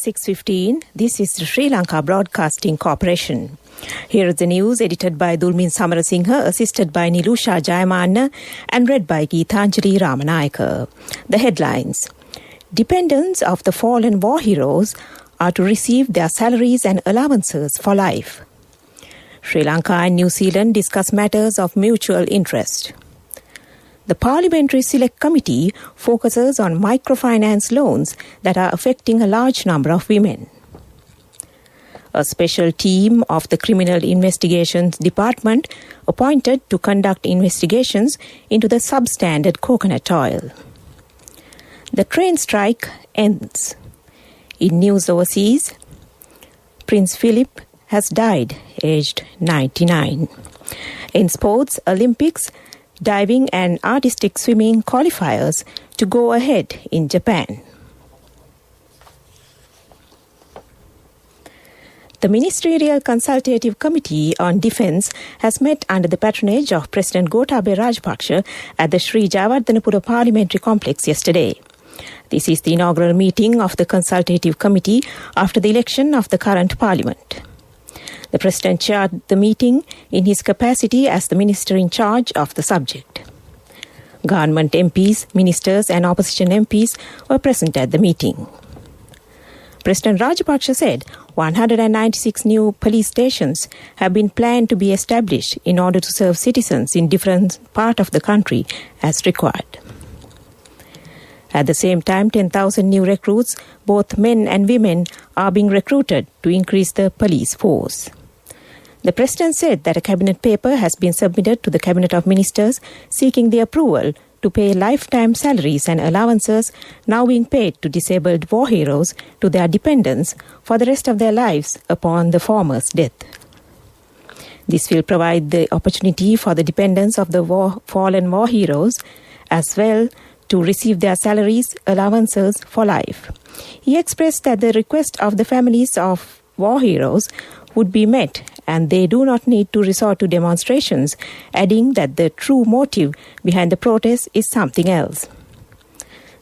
6:15. This is the Sri Lanka Broadcasting Corporation. Here is the news edited by Dulmin Samarasinghe, assisted by Nilusha Jayamanna and read by Geethanjali Ramanayaka. The headlines. Dependents of the fallen war heroes are to receive their salaries and allowances for life. Sri Lanka and New Zealand discuss matters of mutual interest. The Parliamentary Select Committee focuses on microfinance loans that are affecting a large number of women. A special team of the Criminal Investigations Department appointed to conduct investigations into the substandard coconut oil. The train strike ends. In news overseas, Prince Philip has died, aged 99. In sports, Olympics, diving and artistic swimming qualifiers to go ahead in Japan. The Ministerial Consultative Committee on Defence has met under the patronage of President Gotabaya Rajapaksa at the Sri Jayawardhanapura Parliamentary Complex yesterday. This is the inaugural meeting of the Consultative Committee after the election of the current Parliament. The President chaired the meeting in his capacity as the Minister in charge of the subject. Government MPs, Ministers and Opposition MPs were present at the meeting. President Rajapaksa said 196 new police stations have been planned to be established in order to serve citizens in different parts of the country as required. At the same time, 10,000 new recruits, both men and women, are being recruited to increase the police force. The President said that a cabinet paper has been submitted to the Cabinet of Ministers seeking the approval to pay lifetime salaries and allowances now being paid to disabled war heroes to their dependents for the rest of their lives upon the former's death. This will provide the opportunity for the dependents of the fallen war heroes as well to receive their salaries, allowances for life. He expressed that the request of the families of war heroes would be met and they do not need to resort to demonstrations, adding that the true motive behind the protest is something else.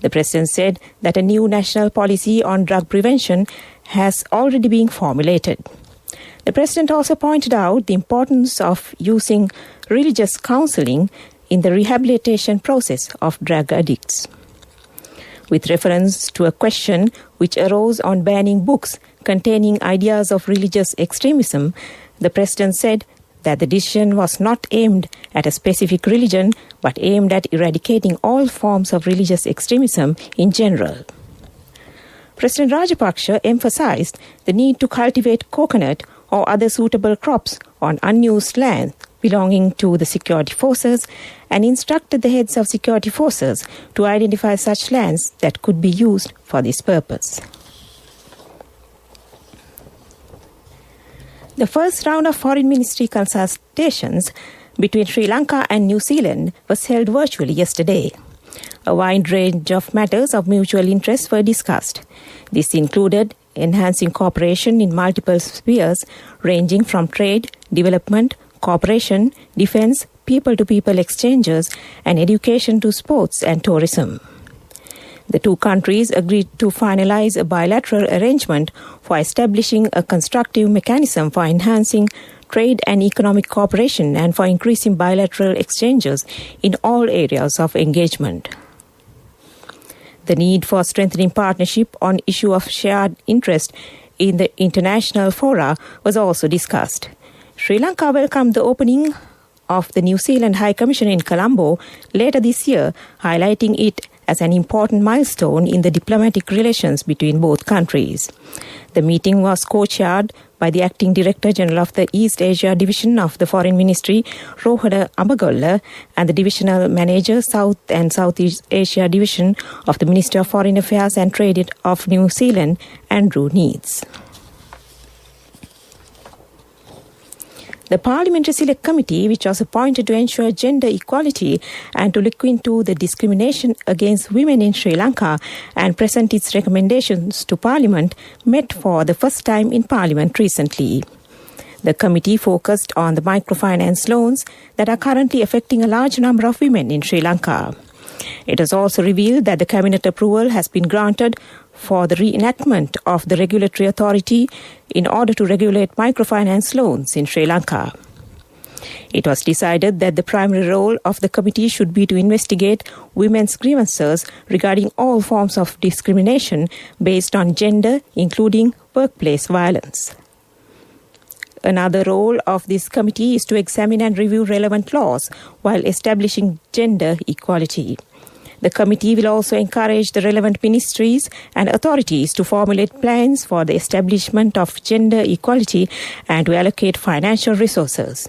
The President said that a new national policy on drug prevention has already been formulated. The President also pointed out the importance of using religious counseling in the rehabilitation process of drug addicts. With reference to a question which arose on banning books containing ideas of religious extremism, the President said that the decision was not aimed at a specific religion but aimed at eradicating all forms of religious extremism in general. President Rajapaksa emphasized the need to cultivate coconut or other suitable crops on unused land belonging to the security forces and instructed the heads of security forces to identify such lands that could be used for this purpose. The first round of Foreign Ministry consultations between Sri Lanka and New Zealand was held virtually yesterday. A wide range of matters of mutual interest were discussed. This included enhancing cooperation in multiple spheres ranging from trade, development, cooperation, defence, people-to-people exchanges, and education to sports and tourism. The two countries agreed to finalize a bilateral arrangement for establishing a constructive mechanism for enhancing trade and economic cooperation and for increasing bilateral exchanges in all areas of engagement. The need for strengthening partnership on issue of shared interest in the international fora was also discussed. Sri Lanka welcomed the opening of the New Zealand High Commission in Colombo later this year, highlighting it as an important milestone in the diplomatic relations between both countries. The meeting was co-chaired by the Acting Director General of the East Asia Division of the Foreign Ministry, Rohada Amagolla, and the Divisional Manager, South and Southeast Asia Division of the Ministry of Foreign Affairs and Trade of New Zealand, Andrew Neitz. The Parliamentary Select Committee, which was appointed to ensure gender equality and to look into the discrimination against women in Sri Lanka and present its recommendations to Parliament, met for the first time in Parliament recently. The committee focused on the microfinance loans that are currently affecting a large number of women in Sri Lanka. It has also revealed that the cabinet approval has been granted for the reenactment of the regulatory authority in order to regulate microfinance loans in Sri Lanka. It was decided that the primary role of the committee should be to investigate women's grievances regarding all forms of discrimination based on gender, including workplace violence. Another role of this committee is to examine and review relevant laws while establishing gender equality. The committee will also encourage the relevant ministries and authorities to formulate plans for the establishment of gender equality and to allocate financial resources.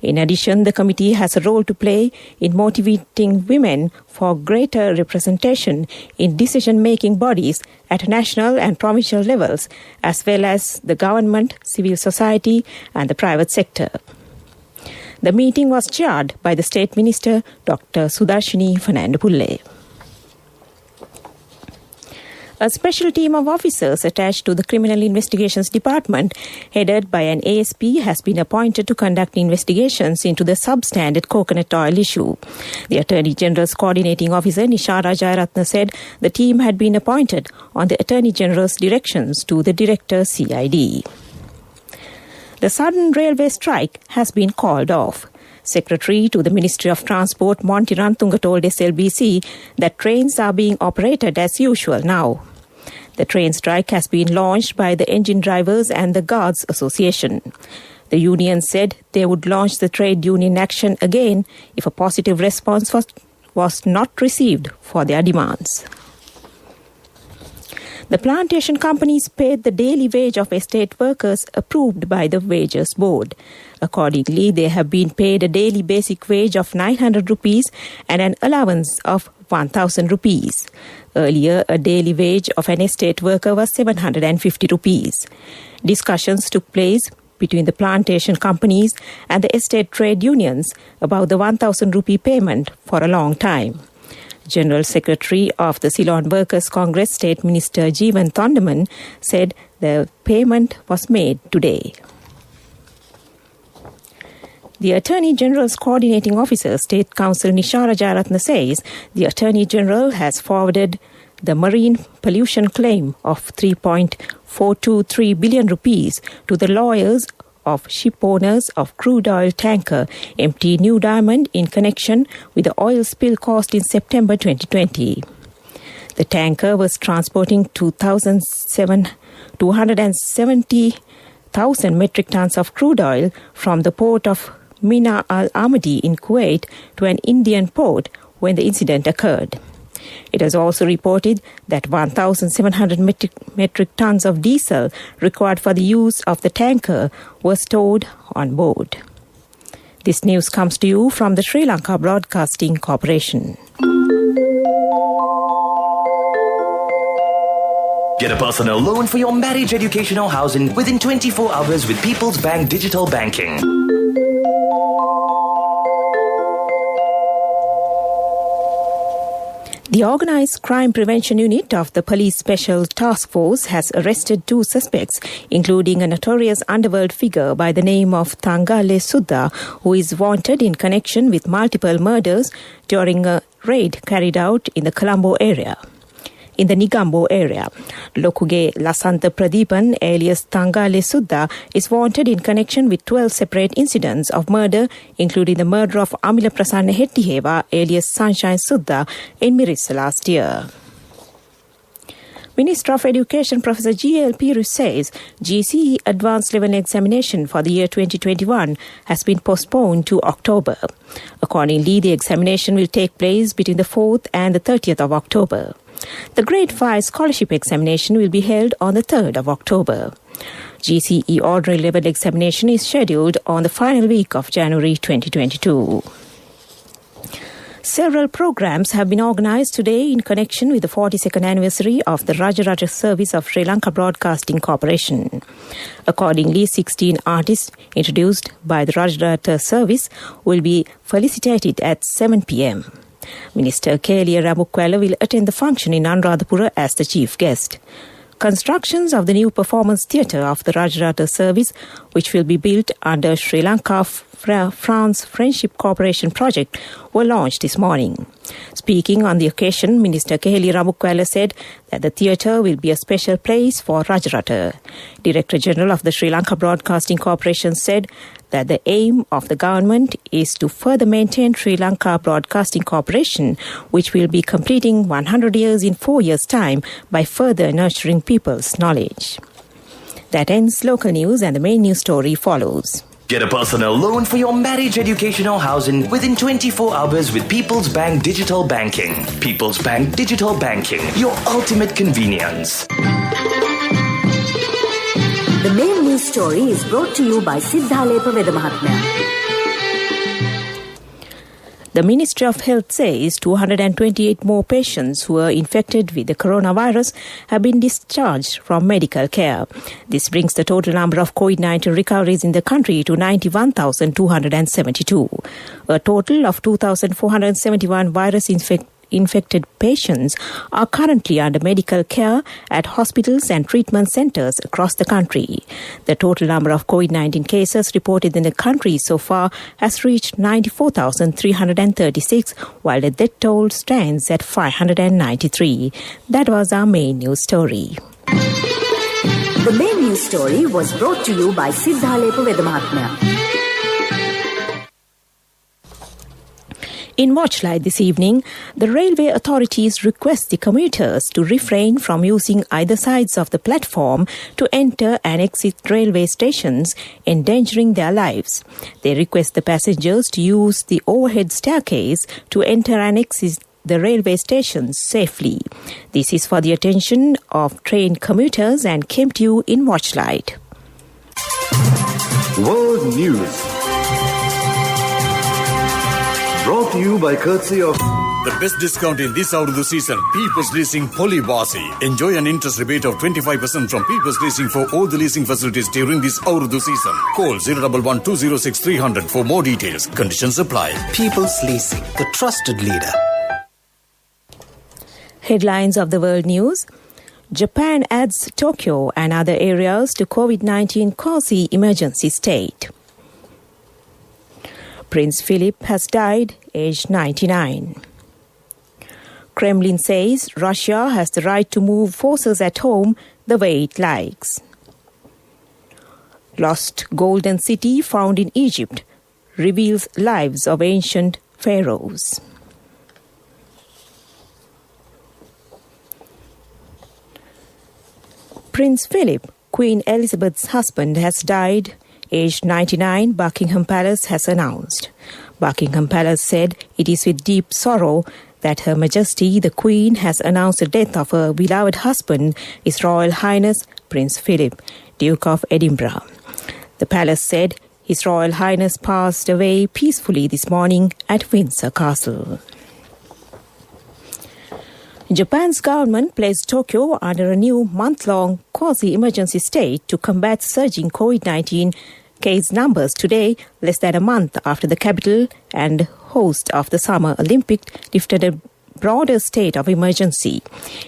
In addition, the committee has a role to play in motivating women for greater representation in decision-making bodies at national and provincial levels, as well as the government, civil society, and the private sector. The meeting was chaired by the State Minister, Dr. Sudarshini Fernandopulle. A special team of officers attached to the Criminal Investigations Department, headed by an ASP, has been appointed to conduct investigations into the substandard coconut oil issue. The Attorney General's coordinating officer, Nishara Jayaratne, said the team had been appointed on the Attorney General's directions to the Director CID. The Southern Railway strike has been called off. Secretary to the Ministry of Transport, Monty Rantunga, told SLBC that trains are being operated as usual now. The train strike has been launched by the Engine Drivers and the Guards Association. The union said they would launch the trade union action again if a positive response was not received for their demands. The plantation companies paid the daily wage of estate workers approved by the Wages Board. Accordingly, they have been paid a daily basic wage of 900 rupees and an allowance of 1,000 rupees. Earlier, a daily wage of an estate worker was 750 rupees. Discussions took place between the plantation companies and the estate trade unions about the 1,000 rupee payment for a long time. General Secretary of the Ceylon Workers' Congress, State Minister Jeevan Thondaman, said the payment was made today. The Attorney General's coordinating officer, State Counsel Nishara Jayaratne, says the Attorney General has forwarded the marine pollution claim of 3.423 billion rupees to the lawyers of ship owners of crude oil tanker MT New Diamond in connection with the oil spill caused in September 2020. The tanker was transporting 270,000 metric tons of crude oil from the port of Mina Al Ahmadi in Kuwait to an Indian port when the incident occurred. It has also reported that 1,700 metric tons of diesel required for the use of the tanker was stored on board. This news comes to you from the Sri Lanka Broadcasting Corporation. Get a personal loan for your marriage, education or housing within 24 hours with People's Bank Digital Banking. The Organised Crime Prevention Unit of the Police Special Task Force has arrested 2 suspects, including a notorious underworld figure by the name of Thangale Sudha, who is wanted in connection with multiple murders during a raid carried out in the Colombo area. In the Nigambo area, Lokuge Lasantha Pradipan, alias Thangale Sudha, is wanted in connection with 12 separate incidents of murder, including the murder of Amila Prasanna Hettiheva, alias Sunshine Sudha, in Mirissa last year. Minister of Education Professor G.L. Pirus says GCE Advanced Level Examination for the year 2021 has been postponed to October. Accordingly, the examination will take place between the 4th and the 30th of October. The Grade 5 Scholarship Examination will be held on the 3rd of October. GCE Ordinary Level Examination is scheduled on the final week of January 2022. Several programs have been organised today in connection with the 42nd anniversary of the Rajarata service of Sri Lanka Broadcasting Corporation. Accordingly, 16 artists introduced by the Rajarata service will be felicitated at 7 p.m. Minister Kelia Ramukwala will attend the function in Anuradhapura as the chief guest. Constructions of the new performance theatre of the Rajarata service, which will be built under Sri Lanka France Friendship Cooperation Project, were launched this morning. Speaking on the occasion, Minister Keheli Ramukwala said that the theatre will be a special place for Rajarata. Director General of the Sri Lanka Broadcasting Corporation said that the aim of the government is to further maintain Sri Lanka Broadcasting Corporation, which will be completing 100 years in 4 years' time by further nurturing people's knowledge. That ends local news, and the main news story follows. Get a personal loan for your marriage, education or housing within 24 hours with People's Bank Digital Banking. People's Bank Digital Banking, your ultimate convenience. The main news story is brought to you by Siddhalepa Vedamahatmya. The Ministry of Health says 228 more patients who were infected with the coronavirus have been discharged from medical care. This brings the total number of COVID-19 recoveries in the country to 91,272. A total of 2,471 virus-infected patients are currently under medical care at hospitals and treatment centres across the country. The total number of COVID-19 cases reported in the country so far has reached 94,336, while the death toll stands at 593. That was our main news story. The main news story was brought to you by Siddhalepa Vedamahatmya. In Watchlight this evening, the railway authorities request the commuters to refrain from using either sides of the platform to enter and exit railway stations, endangering their lives. They request the passengers to use the overhead staircase to enter and exit the railway stations safely. This is for the attention of train commuters and came to you in Watchlight. World News. Brought to you by courtesy of the best discount in this Urdu season, People's Leasing Polybasi. Enjoy an interest rebate of 25% from People's Leasing for all the leasing facilities during this Urdu season. Call 011-206-300 for more details. Conditions apply. People's Leasing, the trusted leader. Headlines of the world news. Japan adds Tokyo and other areas to COVID-19 quasi-emergency state. Prince Philip has died, aged 99. Kremlin says Russia has the right to move forces at home the way it likes. Lost golden city found in Egypt reveals lives of ancient pharaohs. Prince Philip, Queen Elizabeth's husband, has died, aged 99, Buckingham Palace has announced. Buckingham Palace said it is with deep sorrow that Her Majesty the Queen has announced the death of her beloved husband, His Royal Highness Prince Philip, Duke of Edinburgh. The palace said His Royal Highness passed away peacefully this morning at Windsor Castle. Japan's government placed Tokyo under a new month-long quasi-emergency state to combat surging COVID-19 case numbers today, less than a month after the capital and host of the Summer Olympics lifted a broader state of emergency.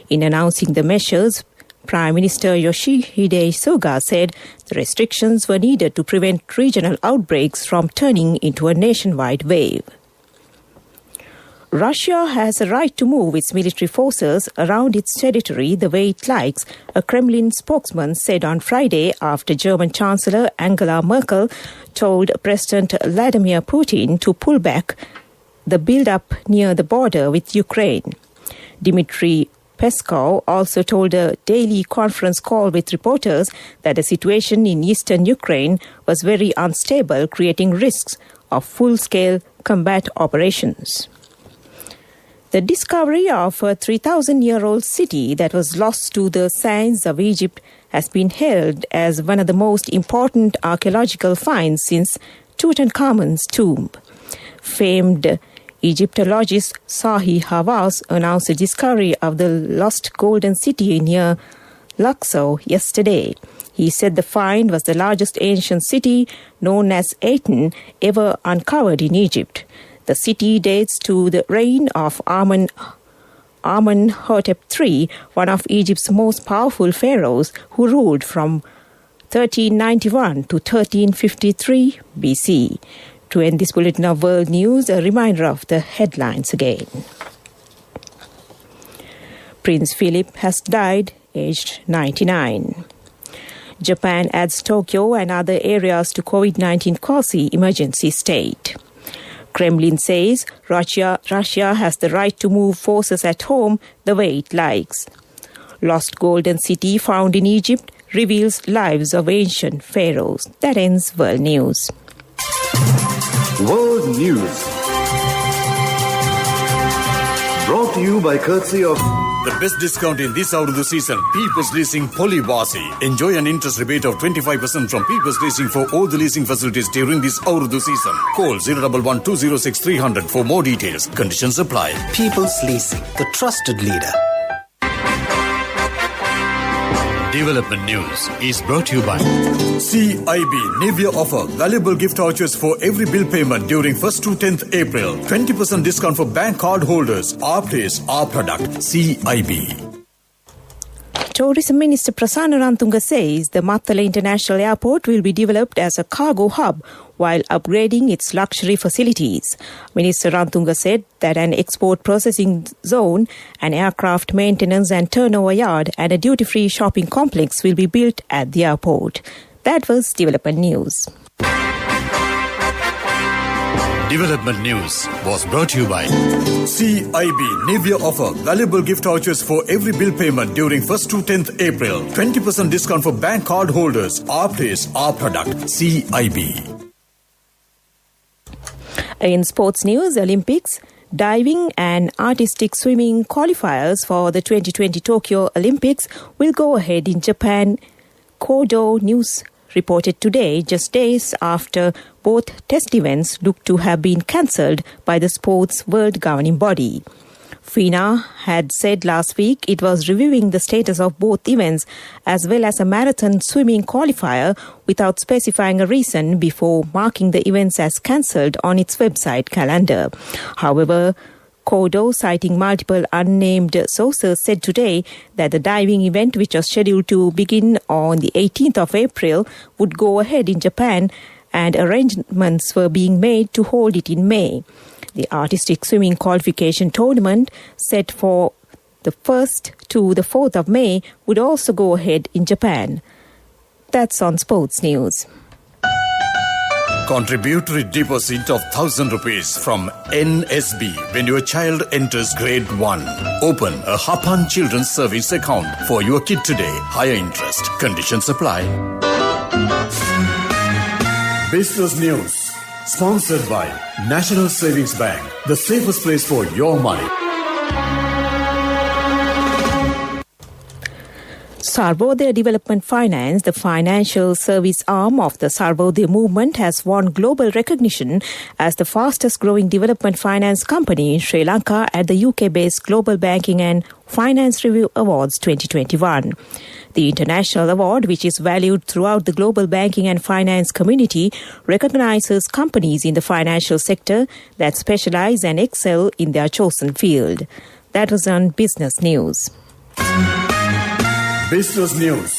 In announcing the measures, Prime Minister Yoshihide Suga said the restrictions were needed to prevent regional outbreaks from turning into a nationwide wave. Russia has a right to move its military forces around its territory the way it likes, a Kremlin spokesman said on Friday after German Chancellor Angela Merkel told President Vladimir Putin to pull back the build-up near the border with Ukraine. Dmitry Peskov also told a daily conference call with reporters that the situation in eastern Ukraine was very unstable, creating risks of full-scale combat operations. The discovery of a 3,000-year-old city that was lost to the sands of Egypt has been hailed as one of the most important archaeological finds since Tutankhamun's tomb. Famed Egyptologist Zahi Hawass announced the discovery of the lost golden city near Luxor yesterday. He said the find was the largest ancient city known as Aten ever uncovered in Egypt. The city dates to the reign of Amenhotep III, one of Egypt's most powerful pharaohs who ruled from 1391 to 1353 BC. To end this bulletin of world news, a reminder of the headlines again. Prince Philip has died, aged 99. Japan adds Tokyo and other areas to COVID-19 quasi-emergency state. Kremlin says Russia has the right to move forces at home the way it likes. Lost golden city found in Egypt reveals lives of ancient pharaohs. That ends World News. World News. Brought to you by courtesy of The best discount in this Urdu season, People's Leasing Polybasi. Enjoy an interest rebate of 25% from People's Leasing for all the leasing facilities during this Urdu season. Call 011 206 300 for more details. Conditions apply. People's Leasing, the trusted leader. Development News is brought to you by CIB Nivea offer valuable gift vouchers for every bill payment during 1st to 10th April. 20% discount for bank card holders. Our place, our product. CIB. Tourism Minister Prasanna Rantunga says the Mattala International Airport will be developed as a cargo hub while upgrading its luxury facilities. Minister Rantunga said that an export processing zone, an aircraft maintenance and turnover yard and a duty-free shopping complex will be built at the airport. That was Development News. Development News was brought to you by CIB Nivea offer valuable gift vouchers for every bill payment during 1st to 10th April. 20% discount for bank card holders. Our place, our product. CIB. In sports news, Olympics, diving and artistic swimming qualifiers for the 2020 Tokyo Olympics will go ahead in Japan. Kodo News reported today, just days after both test events looked to have been cancelled by the sport's world governing body. FINA had said last week it was reviewing the status of both events as well as a marathon swimming qualifier without specifying a reason before marking the events as cancelled on its website calendar. However, Kodo, citing multiple unnamed sources, said today that the diving event, which was scheduled to begin on the 18th of April, would go ahead in Japan and arrangements were being made to hold it in May. The artistic swimming qualification tournament, set for the 1st to the 4th of May, would also go ahead in Japan. That's on Sports News. Contributory deposit of 1,000 rupees from NSB when your child enters grade 1. Open a Hapan Children's Service account for your kid today. Higher interest. Conditions apply. Business News. Sponsored by National Savings Bank. The safest place for your money. Sarvodaya Development Finance, the financial service arm of the Sarvodaya movement, has won global recognition as the fastest growing development finance company in Sri Lanka at the UK-based Global Banking and Finance Review Awards 2021. The international award, which is valued throughout the global banking and finance community, recognizes companies in the financial sector that specialize and excel in their chosen field. That was on Business News. Business News.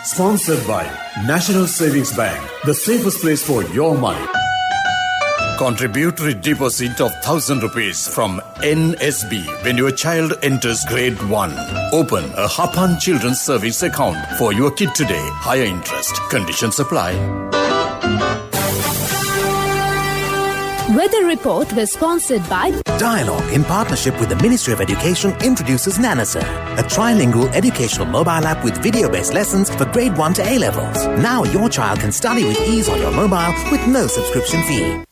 Sponsored by National Savings Bank. The safest place for your money. Contributory deposit of 1,000 rupees from NSB when your child enters grade 1. Open a Hapan Children's Service account for your kid today. Higher interest. Conditions apply. Weather Report was sponsored by Dialogue, in partnership with the Ministry of Education, introduces Nanasir, a trilingual educational mobile app with video-based lessons for grade 1 to A-levels. Now your child can study with ease on your mobile with no subscription fee.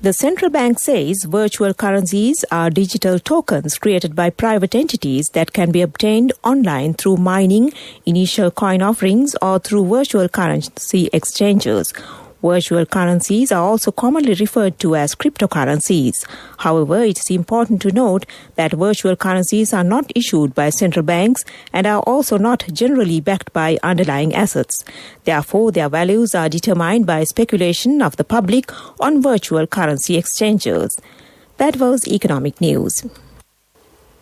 The central bank says virtual currencies are digital tokens created by private entities that can be obtained online through mining, initial coin offerings, or through virtual currency exchanges. Virtual currencies are also commonly referred to as cryptocurrencies. However, it is important to note that virtual currencies are not issued by central banks and are also not generally backed by underlying assets. Therefore, their values are determined by speculation of the public on virtual currency exchanges. That was Economic News.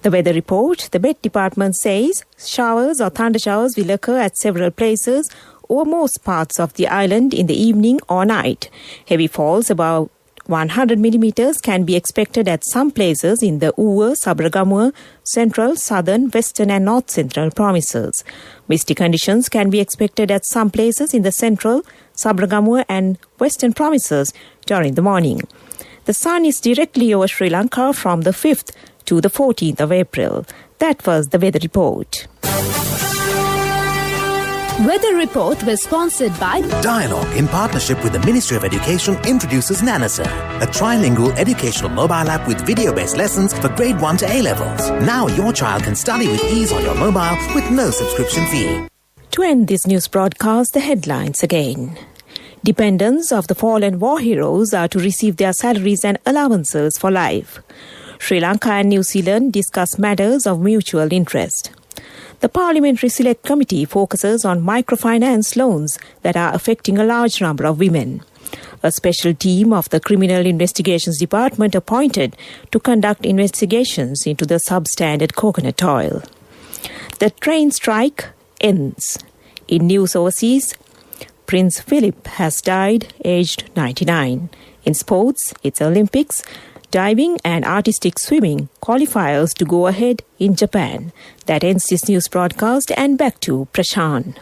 The weather report. The Met Department says showers or thunder showers will occur at several places over most parts of the island in the evening or night. Heavy falls about 100 millimeters can be expected at some places in the Uwa, Sabragamua, Central, Southern, Western and North Central provinces. Misty conditions can be expected at some places in the Central, Sabragamua and Western provinces during the morning. The sun is directly over Sri Lanka from the 5th to the 14th of April. That was the weather report. Weather report was sponsored by Dialogue, in partnership with the Ministry of Education, introduces Nanasa, a trilingual educational mobile app with video-based lessons for grade 1 to A-levels. Now your child can study with ease on your mobile with no subscription fee. To end this news broadcast, the headlines again. Dependents of the fallen war heroes are to receive their salaries and allowances for life. Sri Lanka and New Zealand discuss matters of mutual interest. The Parliamentary Select Committee focuses on microfinance loans that are affecting a large number of women. A special team of the Criminal Investigations Department appointed to conduct investigations into the substandard coconut oil. The train strike ends. In news overseas, Prince Philip has died aged 99. In sports, it's Olympics. Diving and artistic swimming qualifiers to go ahead in Japan. That ends this news broadcast, and back to Prashan.